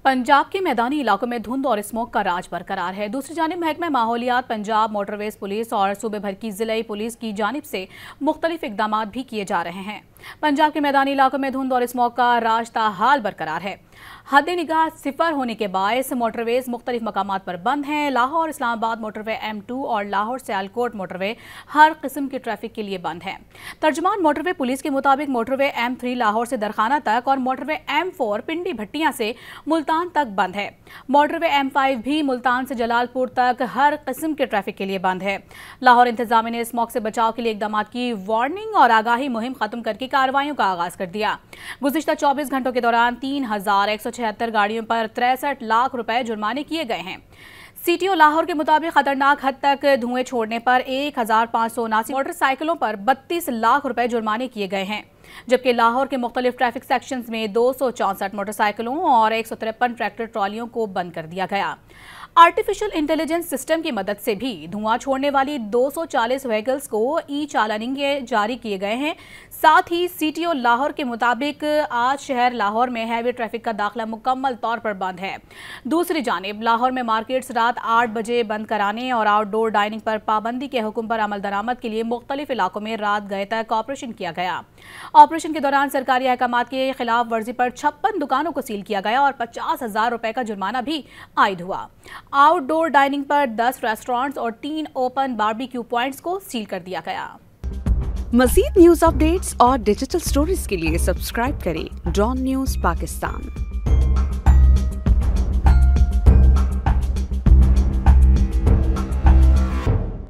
पंजाब के मैदानी इलाकों में धुंध और स्मोक का राज बरकरार है। दूसरी जानिब महकमा माहौलियात पंजाब, मोटरवेज पुलिस और सूबे भर की जिला पुलिस की जानिब से मुख्तलिफ इकदाम भी किए जा रहे हैं। पंजाब के मैदानी इलाकों में धुंध और स्मोक का राज ताहाल बरकरार है। हद निगाह सिफर होने के बायस मोटरवेज मुख्तलिफ मकामात पर बंद हैं। लाहौर इस्लामाबाद मोटरवे M2 और लाहौर सियालकोट मोटरवे हर किस्म की ट्रैफिक के लिए बंद है। तर्जमान मोटरवे पुलिस के मुताबिक मोटरवे M3 लाहौर से दरखाना तक और मोटरवे M4 पिंडी भट्टियां से मुल्तान तक बंद है। मोटरवे M5 भी मुल्तान से जलालपुर तक हर किस्म के ट्रैफिक के लिए बंद है। लाहौर इंतजामिया ने स्मोक से बचाव के लिए इकदाम की वार्निंग और आगाही मुहिम खत्म करके कार्रवाइयों का आगाज कर दिया। गुज़िश्ता 24 घंटों के दौरान 3176 गाड़ियों पर 63 लाख रुपए जुर्माने किए गए हैं। CTO लाहौर के मुताबिक खतरनाक हद तक धुएं छोड़ने पर 1579 मोटरसाइकिलों पर 32 लाख रुपए जुर्माने किए गए हैं, जबकि लाहौर के मुख्तलिफ ट्रैफिक सेक्शंस में 264 मोटरसाइकिलों और 153 ट्रैक्टर ट्रॉलियों को बंद कर दिया गया। आर्टिफिशियल इंटेलिजेंस सिस्टम की मदद से भी धुआं छोड़ने वाली 240 व्हीकल्स को ई-चालानिंग जारी किए गए हैं। साथ ही CTO लाहौर के मुताबिक आज शहर लाहौर में हैवी ट्रैफिक का दाखिला मुकम्मल तौर पर बंद है। दूसरी जानिब लाहौर में मार्केट्स रात 8 बजे बंद कराने और आउटडोर डाइनिंग पर पाबंदी के हुक्म पर अमल दरामद के लिए मुख्तलिफ इलाकों में रात गए तक ऑपरेशन किया गया। ऑपरेशन के दौरान सरकारी अहकाम के खिलाफ वर्जी पर 56 दुकानों को सील किया गया और 50,000 रुपए का जुर्माना भी आयद हुआ। आउटडोर डाइनिंग पर 10 रेस्टोरेंट्स और 3 ओपन बारबेक्यू पॉइंट्स को सील कर दिया गया। मज़ीद न्यूज़ अपडेट्स और डिजिटल स्टोरीज के लिए सब्सक्राइब करें डॉन न्यूज़ पाकिस्तान।